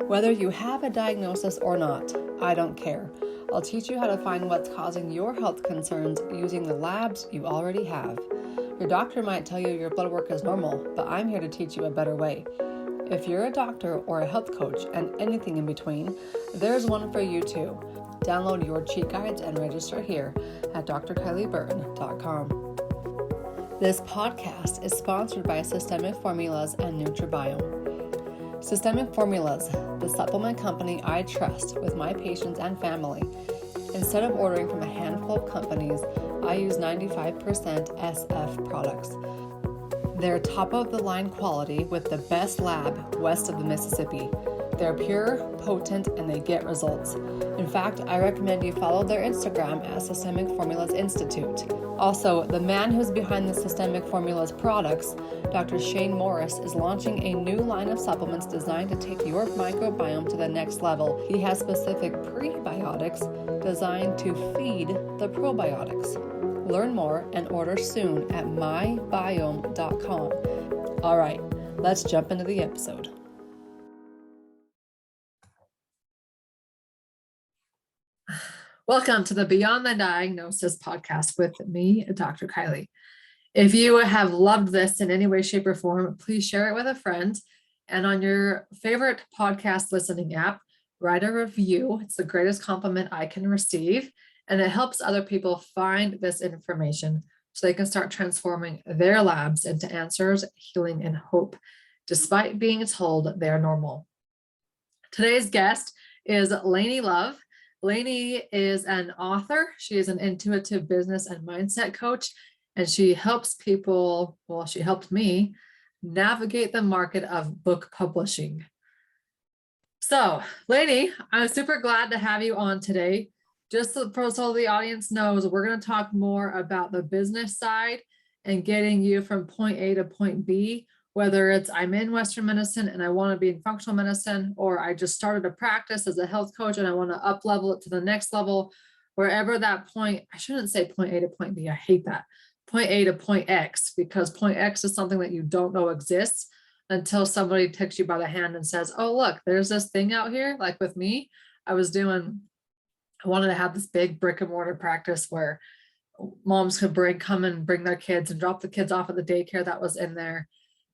Whether you have a diagnosis or not, I don't care. I'll teach you how to find what's causing your health concerns using the labs you already have. Your doctor might tell you your blood work is normal, but I'm here to teach you a better way. If you're a doctor or a health coach and anything in between, there's one for you too. Download your cheat guides and register here at drkylieburton.com. This podcast is sponsored by Systemic Formulas and Nutribiome. Systemic Formulas, the supplement company I trust with my patients and family. Instead of ordering from a handful of companies, I use 95% SF products. They're top-of-the-line quality with the best lab west of the Mississippi. They're pure, potent, and they get results. In fact, I recommend you follow their Instagram at Systemic Formulas Institute. Also, the man who's behind the Systemic Formulas products, Dr. Shane Morris, is launching a new line of supplements designed to take your microbiome to the next level. He has specific prebiotics designed to feed the probiotics. Learn more and order soon at mybiome.com. All right, let's jump into the episode. Welcome to the Beyond the Diagnosis podcast with me, Dr. Kylie. If you have loved this in any way, shape, or form, please share it with a friend. And on your favorite podcast listening app, write a review. It's the greatest compliment I can receive. And it helps other people find this information so they can start transforming their labs into answers, healing, and hope, despite being told they're normal. Today's guest is Lainne Love. Lainne is an author. She is an intuitive business and mindset coach, and she helps people, well, she helped me navigate the market of book publishing. So, Lainne, I'm super glad to have you on today. Just so the audience knows, we're going to talk more about the business side and getting you from point A to point B, whether it's I'm in Western medicine and I want to be in functional medicine, or I just started a practice as a health coach and I want to up level it to the next level, wherever that point, I shouldn't say point A to point B, I hate that. Point A to point X, because point X is something that you don't know exists until somebody takes you by the hand and says, oh, look, there's this thing out here. Like with me, I wanted to have this big brick and mortar practice where moms could come and bring their kids and drop the kids off at the daycare that was in there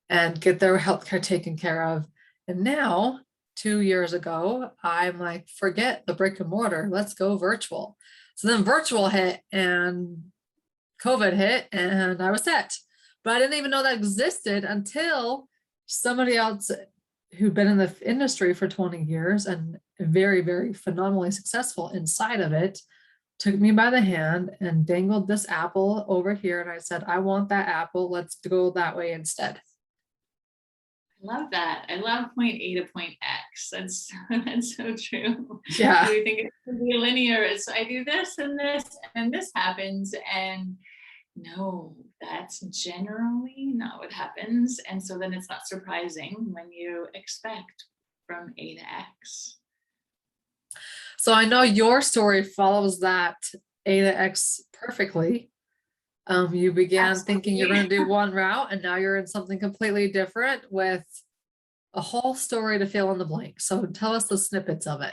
and get their healthcare taken care of. And now, 2 years ago, I'm like, forget the brick and mortar, let's go virtual. So then virtual hit and COVID hit and I was set. But I didn't even know that existed until somebody else who'd been in the industry for 20 years and very, very phenomenally successful inside of it, took me by the hand and dangled this apple over here. And I said, I want that apple. Let's go that way instead. I love that. I love point A to point X. That's so true. Yeah. We think it's going to be linear. It's I do this and this happens. And no, that's generally not what happens. And so then it's not surprising when you expect from A to X. So I know your story follows that A to X perfectly. You began Absolutely. Thinking you're going to do one route, and now you're in something completely different with a whole story to fill in the blank. So tell us the snippets of it.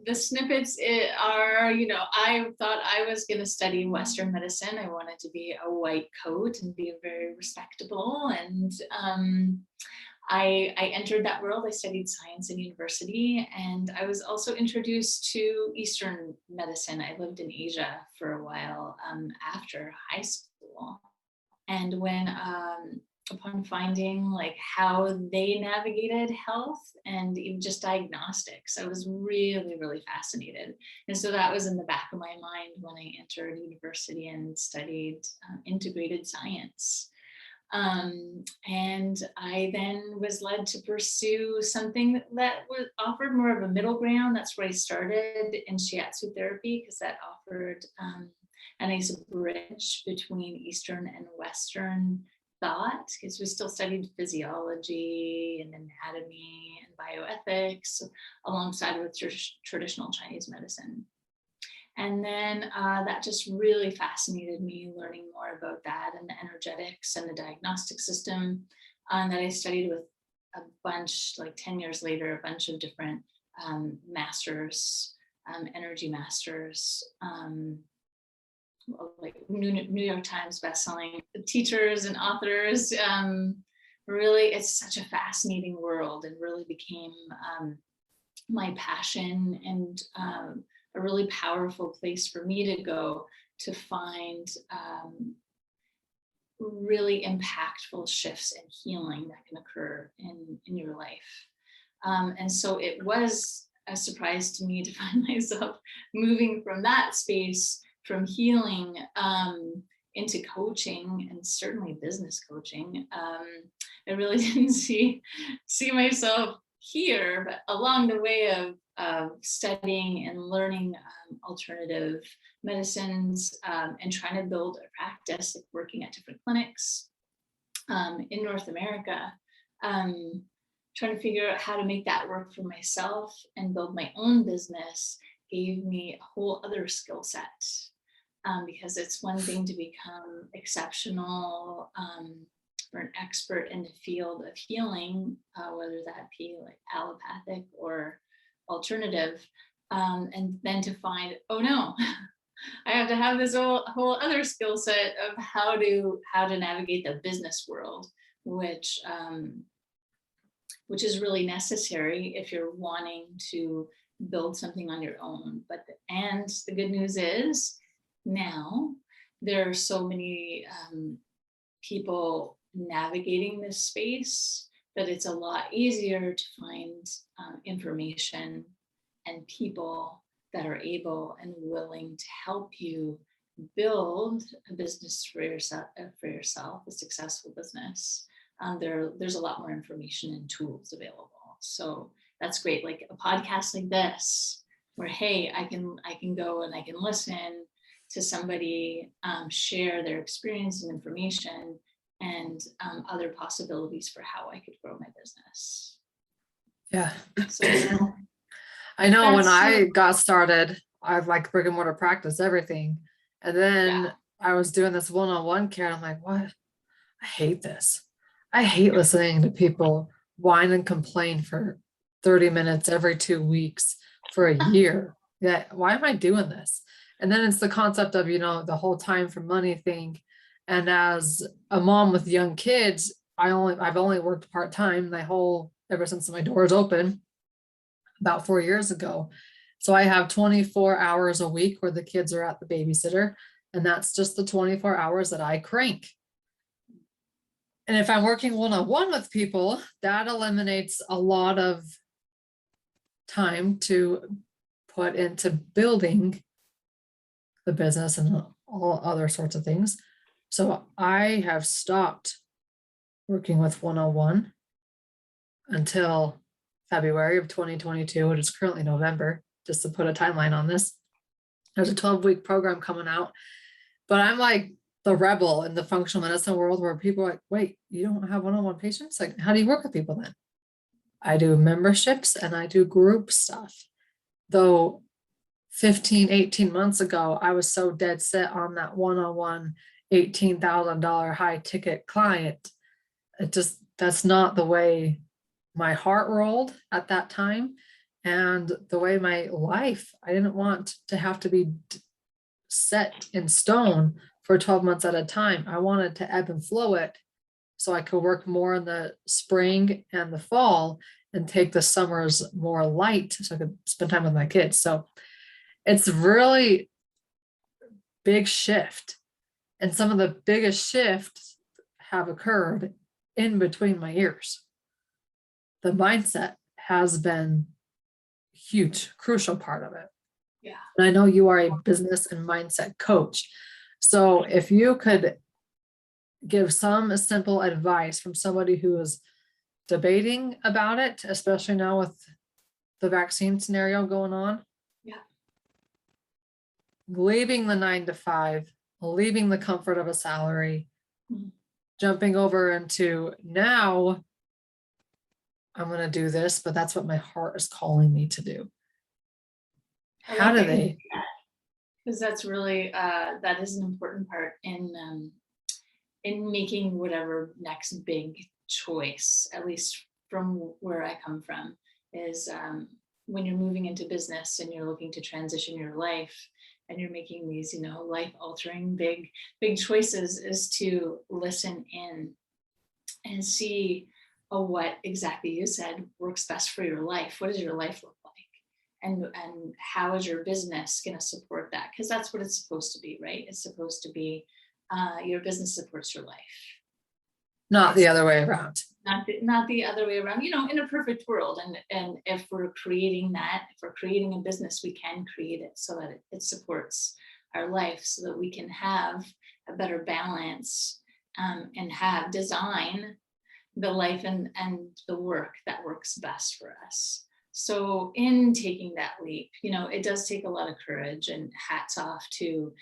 The snippets are, I thought I was going to study Western medicine. I wanted to be a white coat and be very respectable. And I entered that world. I studied science in university, and I was also introduced to Eastern medicine. I lived in Asia for a while after high school. And when, upon finding like how they navigated health and even just diagnostics, I was really, really fascinated. And so that was in the back of my mind when I entered university and studied integrated science. And I then was led to pursue something that offered more of a middle ground. That's where I started in shiatsu therapy, because that offered a nice bridge between Eastern and Western thought, because we still studied physiology and anatomy and bioethics alongside with traditional Chinese medicine. And then that just really fascinated me, learning more about that and the energetics and the diagnostic system that I studied with a bunch, like 10 years later, a bunch of different masters, energy masters, like New York Times bestselling teachers and authors. Really, it's such a fascinating world, and really became my passion, and a really powerful place for me to go to find really impactful shifts and healing that can occur in your life. And so it was a surprise to me to find myself moving from that space, from healing, into coaching, and certainly business coaching. I really didn't see myself here, but along the way of studying and learning alternative medicines, and trying to build a practice, like working at different clinics in North America, trying to figure out how to make that work for myself and build my own business gave me a whole other skill set. Because it's one thing to become exceptional, or an expert in the field of healing, whether that be like allopathic or alternative, and then to find, oh no, I have to have this whole other skill set of how to navigate the business world, which is really necessary if you're wanting to build something on your own. And the good news is, now there are so many people navigating this space that it's a lot easier to find information and people that are able and willing to help you build a business for yourself, a successful business. There's a lot more information and tools available. So that's great. Like a podcast like this, where, hey, I can go and I can listen to somebody share their experience and information, and other possibilities for how I could grow my business. Yeah. So, I know when I got started, I like brick and mortar practice, everything. And then I was doing this one-on-one care. And I'm like, what? I hate this. I hate listening to people whine and complain for 30 minutes every 2 weeks for a year. Yeah. Why am I doing this? And then it's the concept of, the whole time for money thing. And as a mom with young kids, I've only worked part-time ever since my doors open about 4 years ago. So I have 24 hours a week where the kids are at the babysitter, and that's just the 24 hours that I crank. And if I'm working one-on-one with people, that eliminates a lot of time to put into building the business and all other sorts of things. So I have stopped working with one-on-one until February of 2022, which is currently November, just to put a timeline on this. There's a 12-week program coming out, but I'm like the rebel in the functional medicine world, where people are like, wait, you don't have one-on-one patients? Like, how do you work with people then? I do memberships and I do group stuff. Though 15, 18 months ago, I was so dead set on that one-on-one $18,000 high ticket client. That's not the way my heart rolled at that time. And the way my life, I didn't want to have to be set in stone for 12 months at a time. I wanted to ebb and flow it so I could work more in the spring and the fall and take the summers more light so I could spend time with my kids. So it's really big shift. And some of the biggest shifts have occurred in between my ears. The mindset has been huge, crucial part of it. Yeah. And I know you are a business and mindset coach. So if you could give some simple advice from somebody who is debating about it, especially now with the vaccine scenario going on. Yeah. Leaving the 9 to 5, leaving the comfort of a salary, jumping over into now I'm going to do this, but that's what my heart is calling me to do. How do they? Because that's really, that is an important part in making whatever next big choice, at least from where I come from is when you're moving into business and you're looking to transition your life and you're making these, life altering big choices, is to listen in and see what exactly you said works best for your life. What does your life look like? And how is your business going to support that? Because that's what it's supposed to be, right? It's supposed to be your business supports your life. Not the other way around. Not the other way around, in a perfect world. And if we're creating that, if we're creating a business, we can create it so that it supports our life, so that we can have a better balance and design the life and the work that works best for us. So in taking that leap, it does take a lot of courage, and hats off to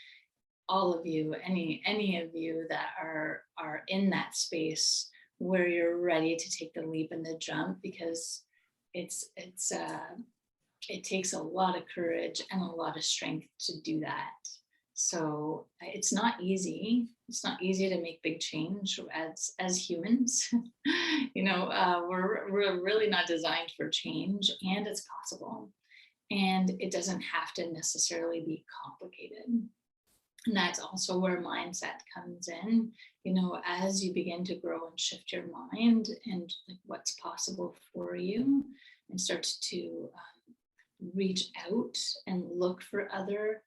all of you, any of you that are in that space where you're ready to take the leap and the jump, because it takes a lot of courage and a lot of strength to do that. So it's not easy. It's not easy to make big change as humans. We're really not designed for change, and it's possible. And it doesn't have to necessarily be complicated. And that's also where mindset comes in, as you begin to grow and shift your mind and like what's possible for you, and start to reach out and look for other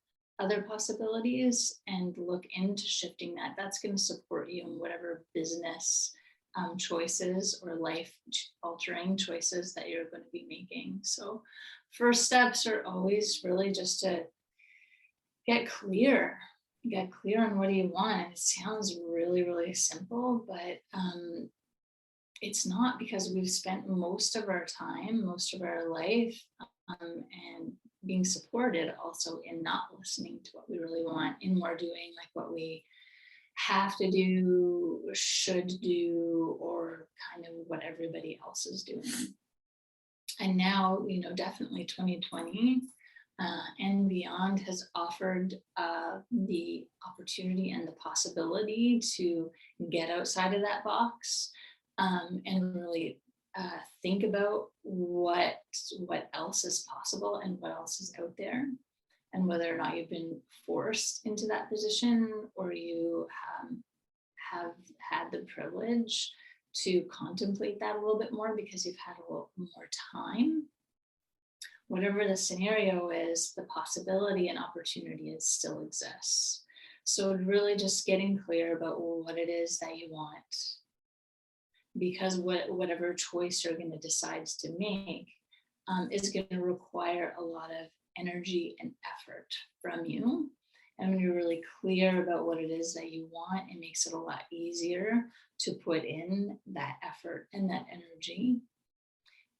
possibilities and look into shifting that. That's going to support you in whatever business choices or life altering choices that you're going to be making. So first steps are always really just to get clear on what do you want. And it sounds really, really simple, but it's not, because we've spent most of our time, most of our life and being supported also in not listening to what we really want, and more doing like what we have to do, should do, or kind of what everybody else is doing. And now, definitely 2020 and beyond has offered the opportunity and the possibility to get outside of that box and really think about what else is possible and what else is out there, and whether or not you've been forced into that position or you have had the privilege to contemplate that a little bit more because you've had a little more time. Whatever the scenario is, the possibility and opportunity still exists. So really just getting clear about what it is that you want, because whatever choice you're going to decide to make is going to require a lot of energy and effort from you. And when you're really clear about what it is that you want, it makes it a lot easier to put in that effort and that energy.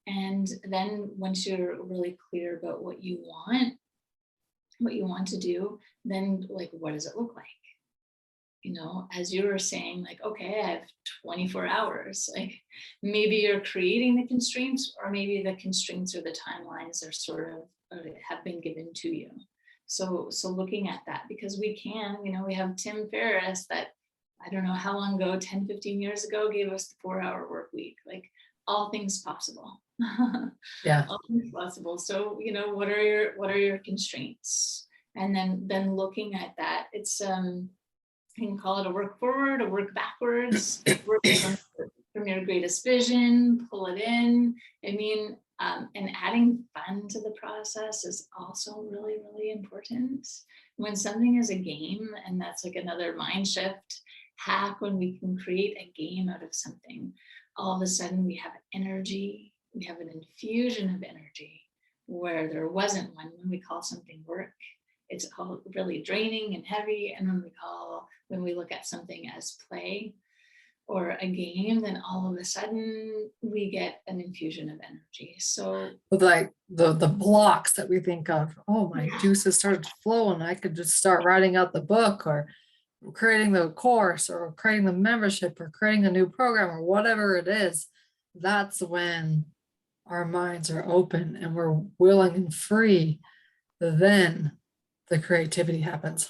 And then once you're really clear about what you want to do, then like, what does it look like? As you were saying, like, okay, I have 24 hours. Like maybe you're creating the constraints, or maybe the constraints or the timelines are sort of have been given to you. So looking at that, because we can, we have Tim Ferriss that, I don't know how long ago, 10, 15 years ago, gave us the 4-hour work week. Like all things possible. Yeah. All things possible. So, what are your constraints? And then looking at that, it's you can call it a work forward, a work backwards, work from your greatest vision, pull it in. I mean, and adding fun to the process is also really, really important. When something is a game, and that's like another mind shift hack, when we can create a game out of something, all of a sudden we have energy, we have an infusion of energy where there wasn't one. When we call something work, it's all really draining and heavy. And when we look at something as play or a game, then all of a sudden we get an infusion of energy. So with like the blocks that we think of, oh, my juices started to flow and I could just start writing out the book, or creating the course, or creating the membership, or creating a new program, or whatever it is. That's when our minds are open and we're willing and free. Then the creativity happens.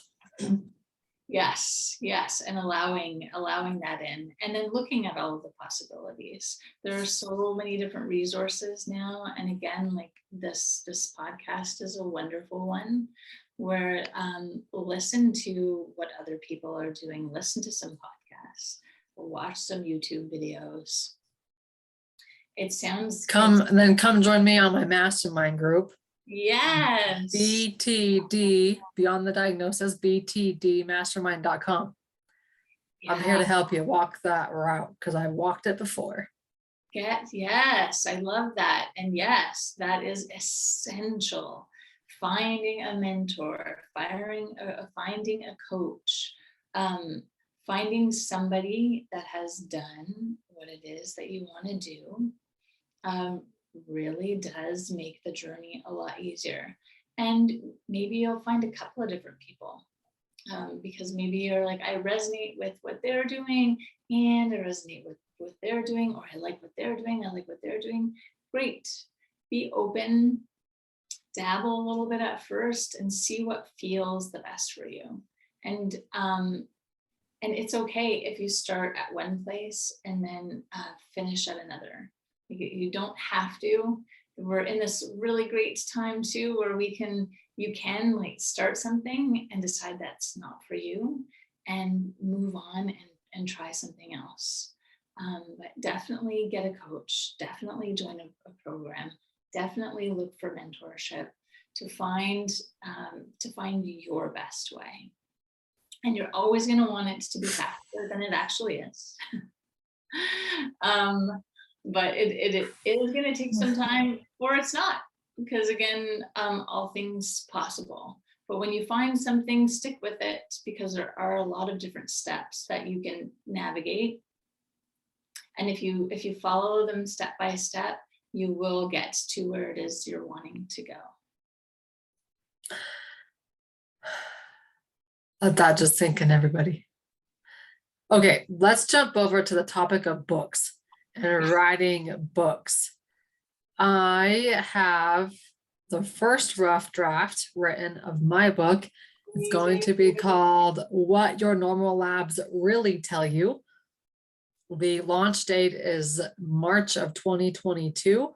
Yes, and allowing that in, and then looking at all of the possibilities. There are so many different resources now, and again, like this podcast is a wonderful one, where listen to what other people are doing, listen to some podcasts, watch some YouTube videos. It sounds Come join me on my mastermind group. Yes. BTD, Beyond the Diagnosis, btdmastermind.com. Yeah. I'm here to help you walk that route because I walked it before. Yes, I love that. And yes, that is essential. Finding a mentor, finding a coach, finding somebody that has done what it is that you want to do, really does make the journey a lot easier. And maybe you'll find a couple of different people, because maybe you're like, I resonate with what they're doing, and I resonate with what they're doing, or I like what they're doing, I like what they're doing. Great. Be open, dabble a little bit at first, and see what feels the best for you. And it's okay if you start at one place and then finish at another. You don't have to. We're in this really great time too, where you can like start something and decide that's not for you and move on and try something else. But definitely get a coach, definitely join a program, definitely look for mentorship to find your best way. And you're always going to want it to be faster than it actually is. But it is going to take some time, or it's not, because again, all things possible. But when you find something, stick with it, because there are a lot of different steps that you can navigate. And if you follow them step by step, you will get to where it is you're wanting to go. Let that just sink in, everybody. Okay, let's jump over to the topic of books and writing books. I have the first rough draft written of my book. It's going to be called What Your Normal Labs Really Tell You. The launch date is March of 2022.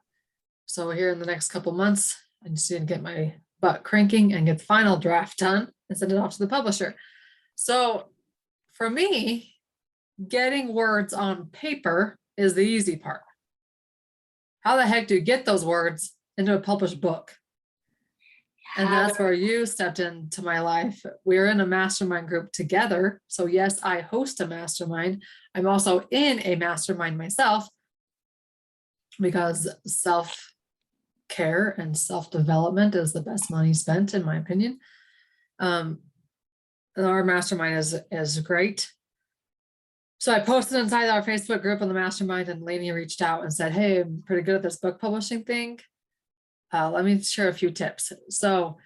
So here in the next couple months, I just need to get my butt cranking and get the final draft done and send it off to the publisher. So for me, getting words on paper is the easy part. How the heck do you get those words into a published book? And that's where you stepped into my life. We're in a mastermind group together. So yes, I host a mastermind. I'm also in a mastermind myself, because self-care and self-development is the best money spent, in my opinion. And our mastermind is great. So I posted inside our Facebook group on the mastermind, and Lainne reached out and said, hey, I'm pretty good at this book publishing thing. Let me share a few tips. So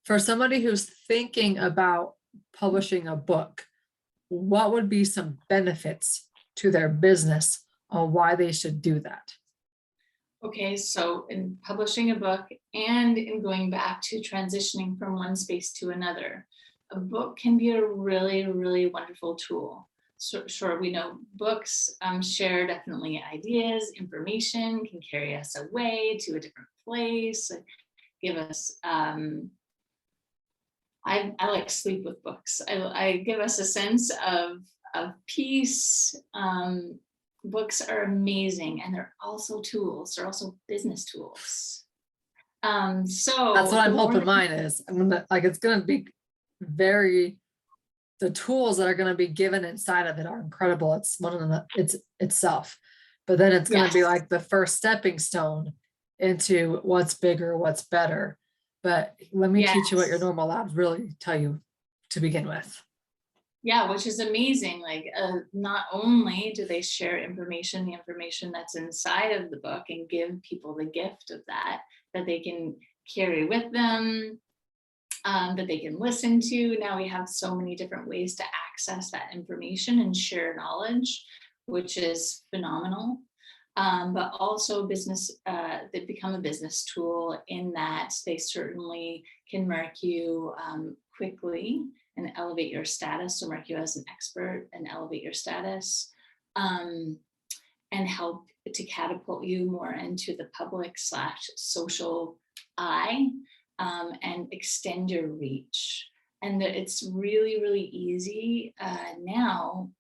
for somebody who's thinking about publishing a book, what would be some benefits to their business on why they should do that? Okay, so in publishing a book and in going back to transitioning from one space to another, a book can be a really, really wonderful tool. So, sure, we know books share definitely ideas, information, can carry us away to a different place, give us, I like sleep with books. I give us a sense of peace. Books are amazing, and they're also tools. They're also business tools. So that's what I'm hoping mine is. It's gonna be the tools that are going to be given inside of it are incredible. It's one of them, it's itself, but then it's going to be like the first stepping stone into what's bigger, what's better. But let me teach you what your normal labs really tell you to begin with. Yeah, which is amazing. Like, not only do they share information, the information that's inside of the book, and give people the gift of that they can carry with them, that they can listen to. Now we have so many different ways to access that information and share knowledge, which is phenomenal. But also they become a business tool in that they certainly can mark you quickly and elevate your status, so mark you as an expert and elevate your status, and help to catapult you more into the public/social eye, and extend your reach. And that it's really, really easy now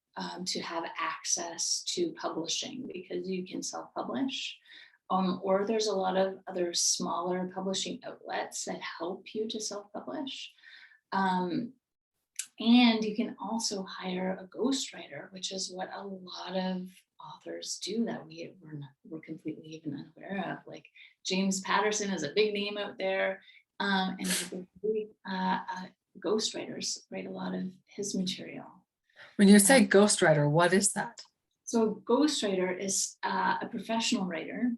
to have access to publishing, because you can self-publish, or there's a lot of other smaller publishing outlets that help you to self-publish. And you can also hire a ghostwriter, which is what a lot of authors do that we're completely even unaware of. Like James Patterson is a big name out there, and ghostwriters write a lot of his material. When you say ghostwriter, what is that? So a ghostwriter is a professional writer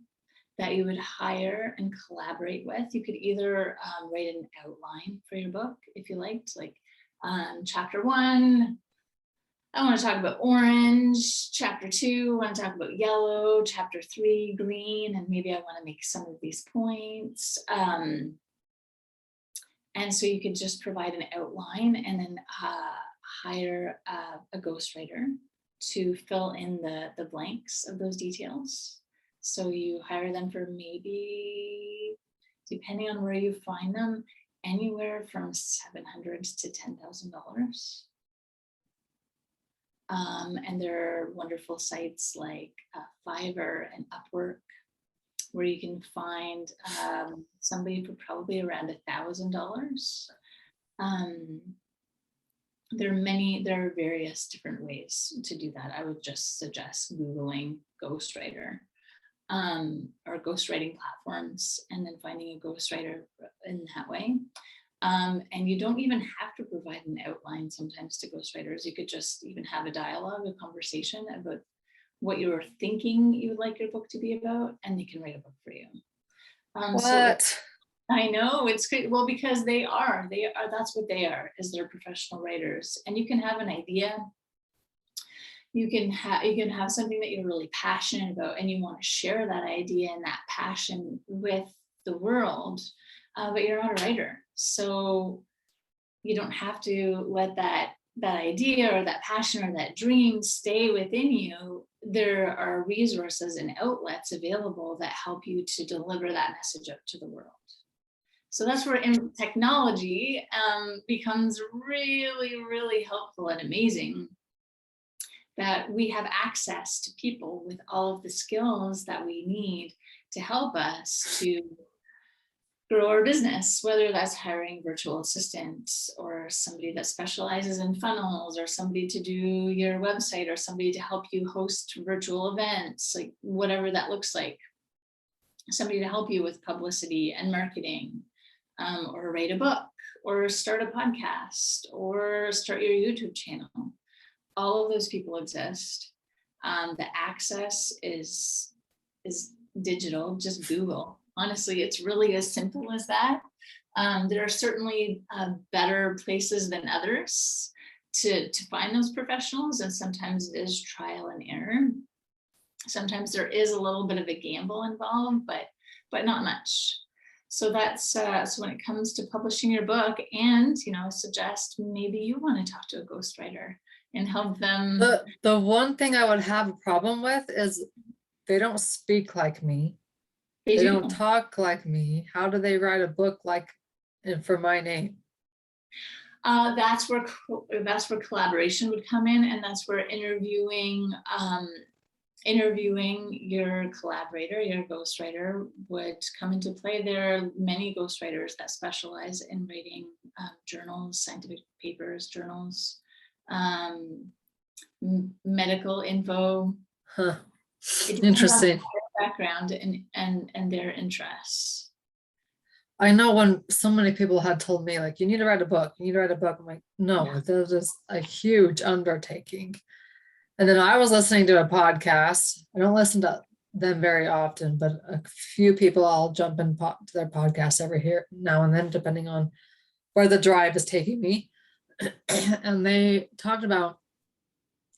that you would hire and collaborate with. You could either write an outline for your book if you liked, like chapter 1, I want to talk about orange, chapter 2, I want to talk about yellow, chapter 3, green, and maybe I want to make some of these points. And so you could just provide an outline and then hire a ghostwriter to fill in the blanks of those details. So you hire them for maybe, depending on where you find them, anywhere from $700 to $10,000. And there are wonderful sites like Fiverr and Upwork, where you can find somebody for probably around $1,000. There are various different ways to do that. I would just suggest Googling ghostwriter or ghostwriting platforms, and then finding a ghostwriter in that way. And you don't even have to provide an outline sometimes to ghostwriters. You could just even have a dialogue, a conversation about what you were thinking you would like your book to be about, and they can write a book for you. What? I know, it's great. Well, because they are, that's what they are, is they're professional writers. And you can have an idea. You can have something that you're really passionate about, and you want to share that idea and that passion with the world, but you're not a writer. So you don't have to let that idea or that passion or that dream stay within you. There are resources and outlets available that help you to deliver that message out to the world. So that's where technology becomes really, really helpful and amazing, that we have access to people with all of the skills that we need to help us to grow our business, whether that's hiring virtual assistants or somebody that specializes in funnels, or somebody to do your website, or somebody to help you host virtual events, like whatever that looks like. Somebody to help you with publicity and marketing, or write a book, or start a podcast, or start your YouTube channel. All of those people exist. The access is digital, just Google. Honestly, it's really as simple as that. There are certainly better places than others to find those professionals, and sometimes it is trial and error. Sometimes there is a little bit of a gamble involved, but not much. So that's so when it comes to publishing your book, and I suggest maybe you want to talk to a ghostwriter and help them. The one thing I would have a problem with is they don't speak like me. They don't talk like me. How do they write a book and for my name? That's where collaboration would come in, and that's where interviewing your collaborator, your ghostwriter, would come into play. There are many ghostwriters that specialize in writing journals, scientific papers, journals, medical info. Huh. Interesting. Background and their interests. I know when so many people had told me, like, you need to write a book, I'm like, no, that is a huge undertaking. And then I was listening to a podcast. I don't listen to them very often, but a few people I'll jump in to their podcast every here now and then, depending on where the drive is taking me. And they talked about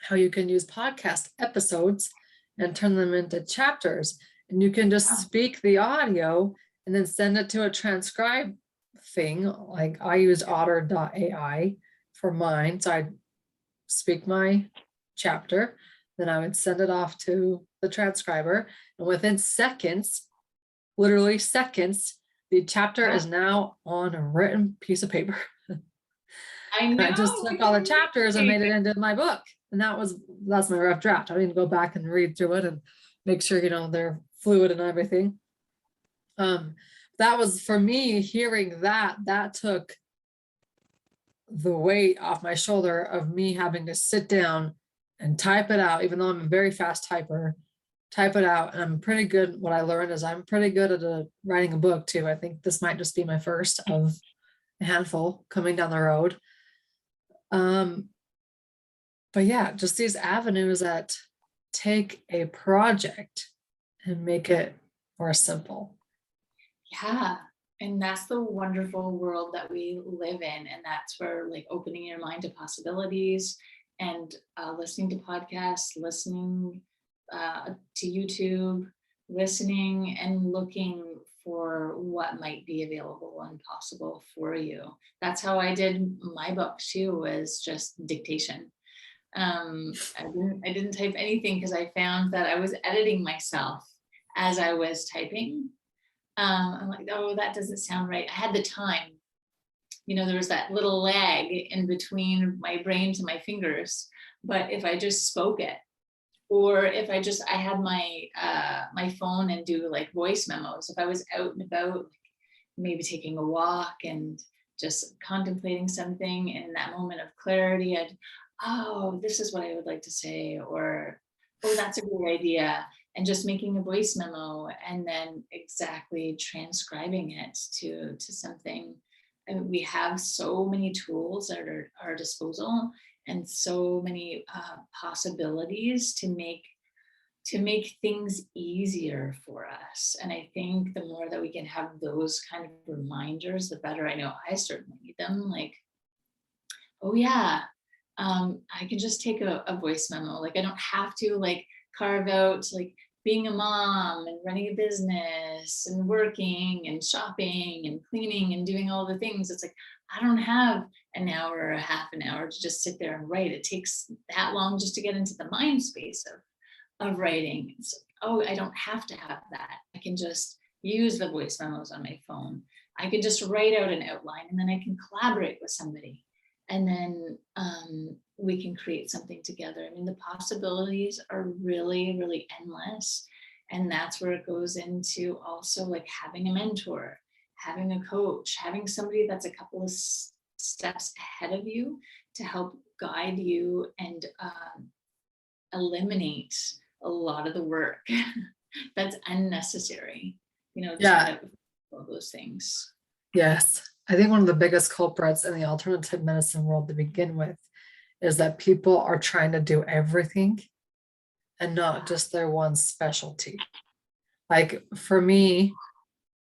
how you can use podcast episodes and turn them into chapters, and you can just speak the audio and then send it to a transcribe thing. Like I use otter.ai for mine. So I'd speak my chapter, then I would send it off to the transcriber. And within seconds, literally seconds, the chapter is now on a written piece of paper. I And know. I just took all the chapters and made it into my book. And that's my rough draft. I didn't go back and read through it and make sure, they're fluid and everything. That was, for me, hearing that took the weight off my shoulder of me having to sit down and type it out, even though I'm a very fast typer, type it out. And I'm pretty good. What I learned is I'm pretty good at writing a book too. I think this might just be my first of a handful coming down the road. But yeah, just these avenues that take a project and make it more simple. Yeah. And that's the wonderful world that we live in. And that's where, like, opening your mind to possibilities and listening to podcasts, listening to YouTube, listening and looking for what might be available and possible for you. That's how I did my book too, was just dictation. I didn't type anything because I found that I was editing myself as I was typing. I'm like, oh, that doesn't sound right. I had the time. There was that little lag in between my brain to my fingers. But if I just spoke it, or if I had my phone and do like voice memos, if I was out and about, maybe taking a walk and just contemplating something in that moment of clarity, this is what I would like to say, or, oh, that's a great idea. And just making a voice memo and then exactly transcribing it to something. And we have so many tools at our disposal and so many possibilities to make things easier for us. And I think the more that we can have those kind of reminders, the better. I know I certainly need them. Like, oh yeah, I can just take a voice memo. Like, I don't have to like carve out like being a mom and running a business and working and shopping and cleaning and doing all the things. It's like, I don't have an hour or a half an hour to just sit there and write. It takes that long just to get into the mind space of writing. It's like, oh, I don't have to have that. I can just use the voice memos on my phone. I can just write out an outline and then I can collaborate with somebody. And then we can create something together. I mean, the possibilities are really, really endless. And that's where it goes into also like having a mentor, having a coach, having somebody that's a couple of steps ahead of you to help guide you and eliminate a lot of the work that's unnecessary, Yeah. all those things. Yes. I think one of the biggest culprits in the alternative medicine world to begin with is that people are trying to do everything and not just their one specialty. Like for me,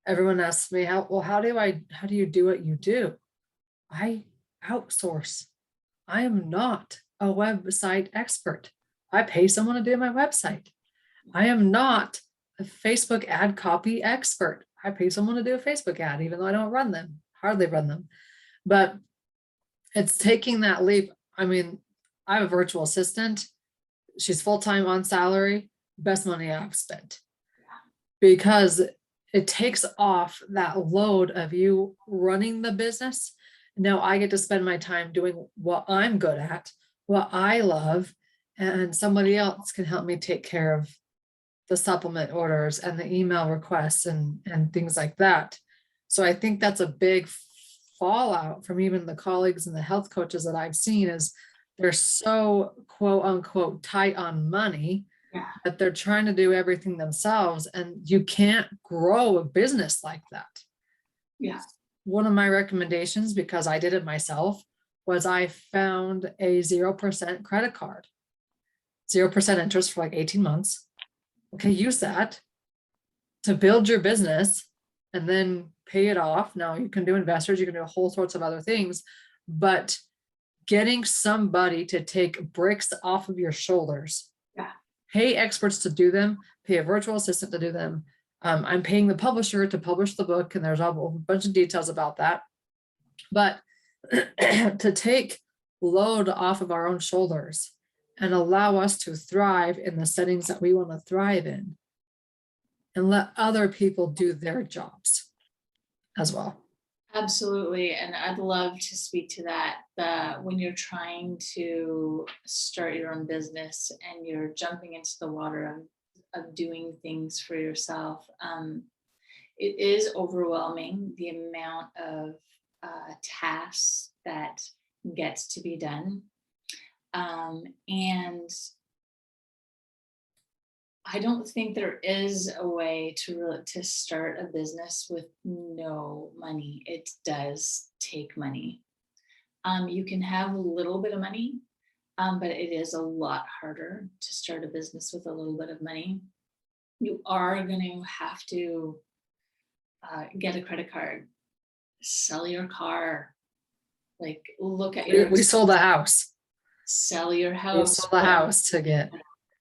everyone asks me, how do you do what you do? I outsource. I am not a website expert. I pay someone to do my website. I am not a Facebook ad copy expert. I pay someone to do a Facebook ad, even though I don't run them, hardly run them. But it's taking that leap. I mean, I have a virtual assistant. She's full-time on salary, best money I've spent. Because it takes off that load of you running the business. Now I get to spend my time doing what I'm good at, what I love, and somebody else can help me take care of the supplement orders and the email requests and things like that. So I think that's a big fallout from even the colleagues and the health coaches that I've seen is they're so quote unquote tight on money that they're trying to do everything themselves, and you can't grow a business like that. Yeah. One of my recommendations, because I did it myself, was I found a 0% credit card, 0% interest for like 18 months. Okay, use that to build your business and then pay it off. Now you can do investors, you can do a whole sorts of other things, but getting somebody to take bricks off of your shoulders, pay experts to do them, pay a virtual assistant to do them. I'm paying the publisher to publish the book, and there's a bunch of details about that. But to take load off of our own shoulders and allow us to thrive in the settings that we want to thrive in, and let other people do their jobs as well. Absolutely. And I'd love to speak to that. When you're trying to start your own business and you're jumping into the water of doing things for yourself, it is overwhelming, the amount of tasks that gets to be done. And I don't think there is a way to start a business with no money. It does take money. You can have a little bit of money, but it is a lot harder to start a business with a little bit of money. You are going to have to get a credit card, sell your car, like look at your. We sold a house. Sell your We house. sold a house to get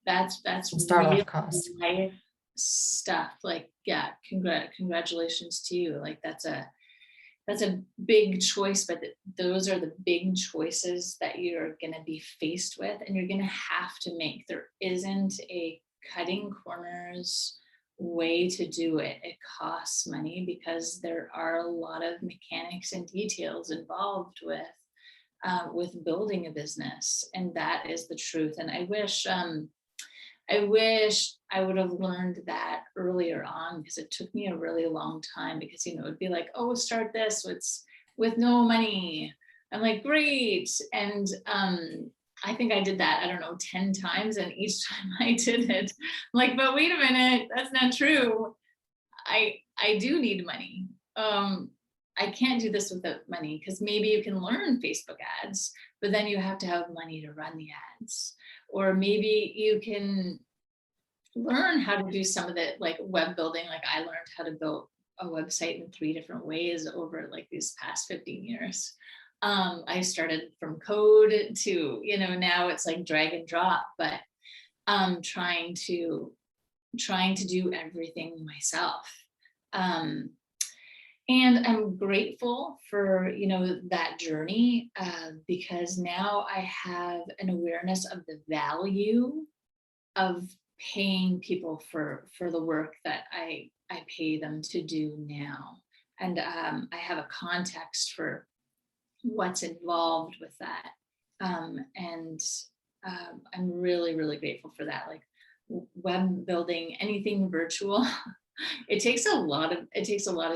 That's start real off cost. life stuff. Like, yeah, congratulations to you. Like that's a big choice, but those are the big choices that you're going to be faced with, and you're going to have to make. There isn't a cutting corners way to do it. It costs money because there are a lot of mechanics and details involved with building a business, and that is the truth. And I wish I would have learned that earlier on, because it took me a really long time, because, it'd be like, oh, start this with no money. I'm like, great. And I think I did that, I don't know, 10 times. And each time I did it, I'm like, but wait a minute, that's not true. I do need money. I can't do this without money, because maybe you can learn Facebook ads, but then you have to have money to run the ads. Or maybe you can learn how to do some of the like web building. Like I learned how to build a website in 3 different ways over like these past 15 years. I started from code to, now it's like drag and drop, but trying to do everything myself. And I'm grateful for, that journey, because now I have an awareness of the value of paying people for the work that I pay them to do now. And I have a context for what's involved with that. And I'm really, really grateful for that. Like web building, anything virtual, it takes a lot of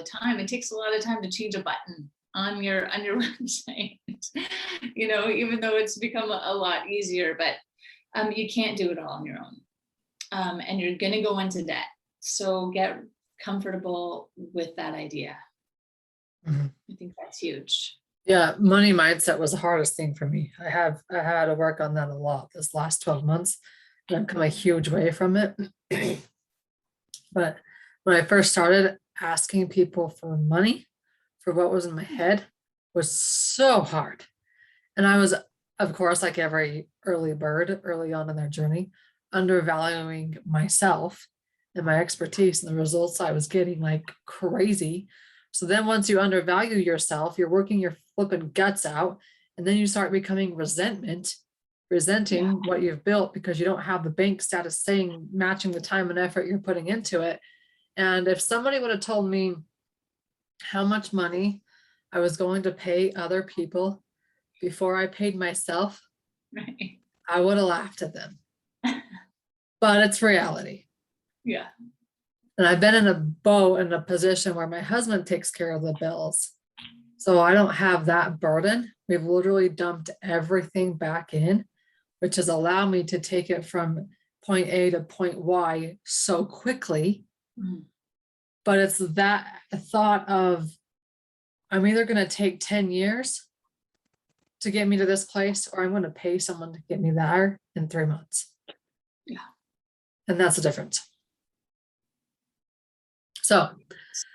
time. It takes a lot of time to change a button on your website, even though it's become a lot easier, but you can't do it all on your own. And you're going to go into debt. So get comfortable with that idea. Mm-hmm. I think that's huge. Yeah, money mindset was the hardest thing for me. I had to work on that a lot this last 12 months, and I've come a huge way from it. But when I first started, asking people for money for what was in my head was so hard. And I was, of course, like every early bird early on in their journey, undervaluing myself and my expertise and the results I was getting like crazy. So then once you undervalue yourself, you're working your flipping guts out, and then you start becoming resenting what you've built, because you don't have the bank status saying matching the time and effort you're putting into it. And if somebody would have told me how much money I was going to pay other people before I paid myself, right, I would have laughed at them. But it's reality. Yeah. And I've been in a position where my husband takes care of the bills. So I don't have that burden. We've literally dumped everything back in, which has allowed me to take it from point A to point Y so quickly. Mm-hmm. But it's that thought of, I'm either going to take 10 years to get me to this place, or I'm going to pay someone to get me there in 3 months. Yeah. And that's the difference. So,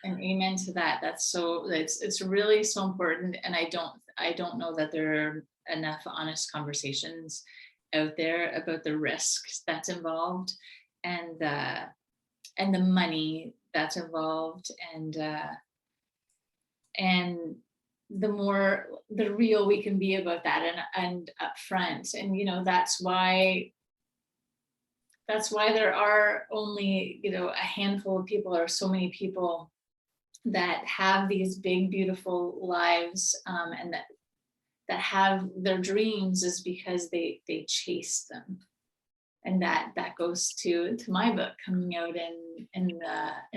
and amen to that. It's really so important. And I don't know that there are enough honest conversations out there about the risks that's involved, and the money that's involved, and more the real we can be about that and upfront. And, you know, that's why there are only, you know, a handful of people, or so many people that have these big, beautiful lives, and that have their dreams, is because they chase them. And that goes to my book coming out in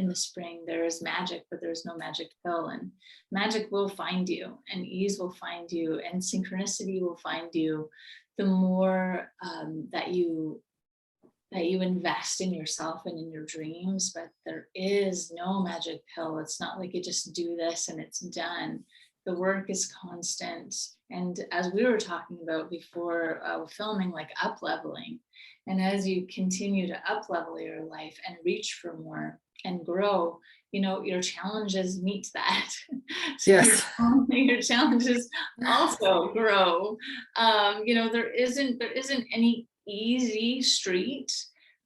the spring. There is magic, but there's no magic pill, and magic will find you, and ease will find you, and synchronicity will find you. The more that you invest in yourself and in your dreams. But there is no magic pill. It's not like you just do this and it's done. The work is constant. And as we were talking about before filming, like up leveling. And as you continue to up level your life and reach for more and grow, you know, your challenges meet that. So Yes. your challenges also grow. You know, there isn't any easy street,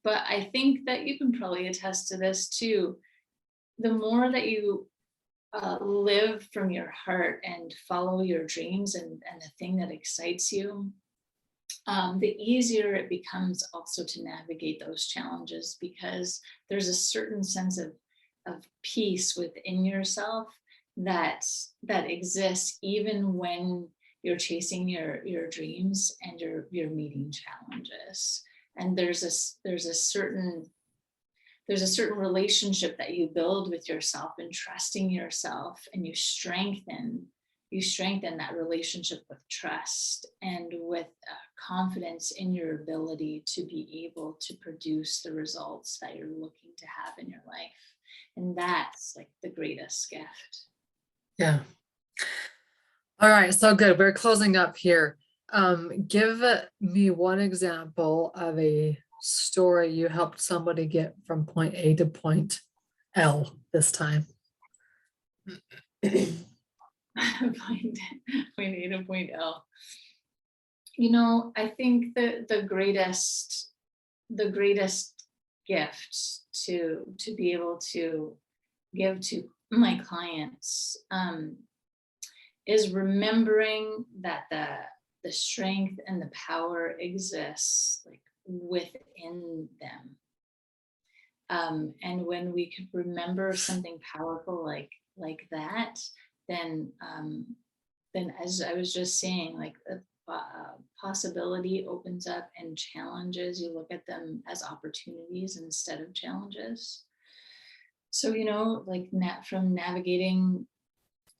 but I think that you can probably attest to this too. The more that you live from your heart and follow your dreams and the thing that excites you, the easier it becomes also to navigate those challenges, because there's a certain sense of peace within yourself that exists even when you're chasing your dreams and you're meeting challenges. And there's a certain relationship that you build with yourself, and trusting yourself, and you strengthen that relationship with trust and with confidence in your ability to be able to produce the results that you're looking to have in your life. And that's like the greatest gift. Yeah. All right. So good. We're closing up here. Give me one example of a story you helped somebody get from point A to point L this time. Point A to point L. You know, I think the greatest gift to be able to give to my clients is remembering that the strength and the power exists like within them. And when we could remember something powerful like that, then as I was just saying, like possibility opens up, and challenges, you look at them as opportunities instead of challenges. So, you know, like from navigating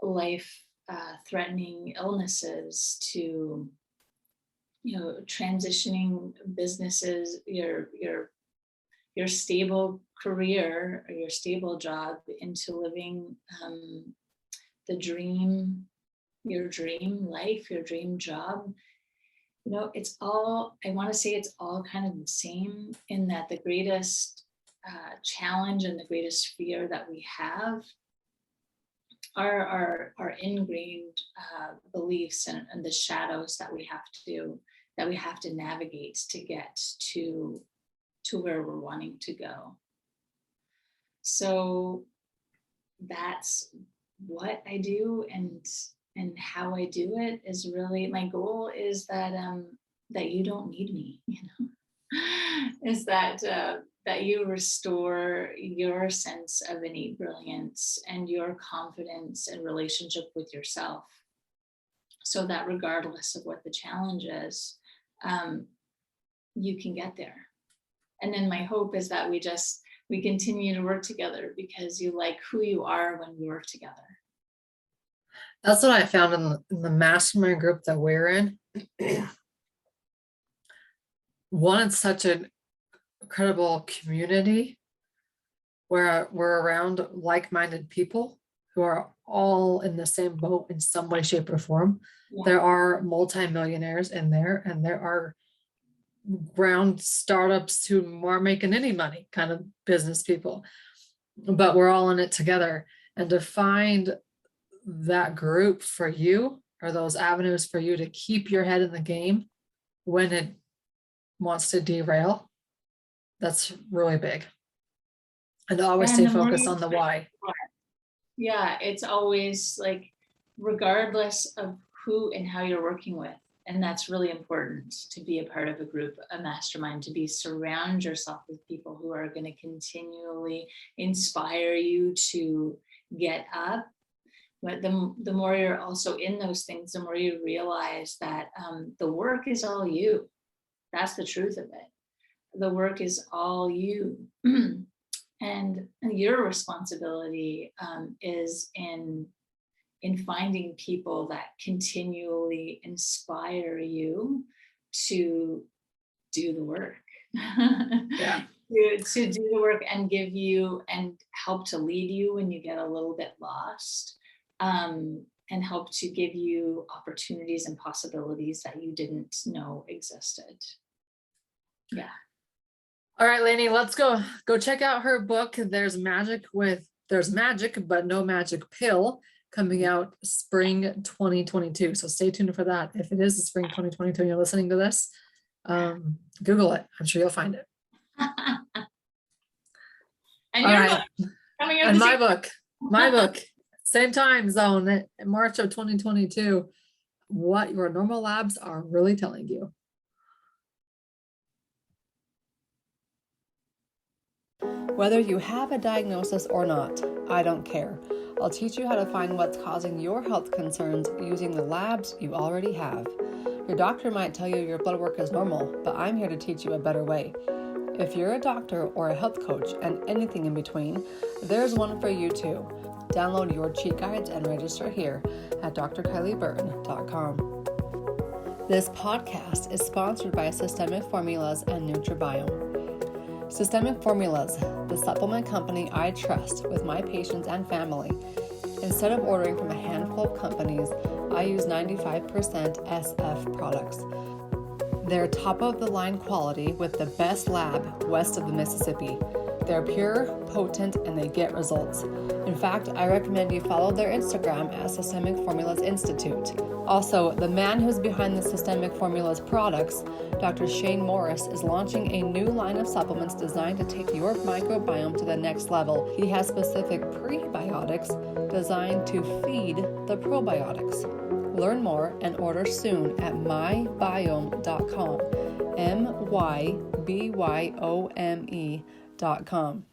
life threatening illnesses to, you know, transitioning businesses, your stable career or your stable job into living your dream life, your dream job. You know, I want to say it's all kind of the same, in that the greatest challenge and the greatest fear that we have are our ingrained beliefs and the shadows that we have to navigate to get to where we're wanting to go. So that's what I do, and how I do it is really, my goal is that you don't need me, you know, is that you restore your sense of innate brilliance and your confidence and relationship with yourself, so that regardless of what the challenge is, you can get there. And then my hope is that we continue to work together, because you like who you are when we work together. That's what I found in the mastermind group that we're in. One, it's such an incredible community where we're around like-minded people who are all in the same boat in some way, shape, or form. Yeah. There are multimillionaires in there, and there are ground startups who are making any money kind of business people, but we're all in it together. And to find that group for you, or those avenues for you to keep your head in the game when it wants to derail, that's really big. And to always stay focused on the why. Yeah, it's always like regardless of who and how you're working with. And that's really important, to be a part of a group, a mastermind, to surround yourself with people who are going to continually inspire you to get up. But the more you're also in those things, the more you realize that the work is all you. That's the truth of it. The work is all you. And your responsibility is in finding people that continually inspire you to do the work. Yeah. to do the work and give you and help to lead you when you get a little bit lost, and help to give you opportunities and possibilities that you didn't know existed. Yeah. All right, Lainne, let's go check out her book. There's magic, but no magic pill, coming out spring 2022. So stay tuned for that. If it is spring 2022 and you're listening to this, Google it. I'm sure you'll find it. And all your right. book coming out. And my book, same time zone in March of 2022. What your normal labs are really telling you. Whether you have a diagnosis or not, I don't care. I'll teach you how to find what's causing your health concerns using the labs you already have. Your doctor might tell you your blood work is normal, but I'm here to teach you a better way. If you're a doctor or a health coach and anything in between, there's one for you too. Download your cheat guides and register here at drkylieburton.com. This podcast is sponsored by Systemic Formulas and Nutribiome. Systemic Formulas, the supplement company I trust with my patients and family. Instead of ordering from a handful of companies, I use 95% SF products. They're top-of-the-line quality with the best lab west of the Mississippi. They're pure, potent, and they get results. In fact, I recommend you follow their Instagram at Systemic Formulas Institute. Also, the man who's behind the Systemic Formulas products, Dr. Shane Morris, is launching a new line of supplements designed to take your microbiome to the next level. He has specific prebiotics designed to feed the probiotics. Learn more and order soon at mybiome.com. mybyome.com.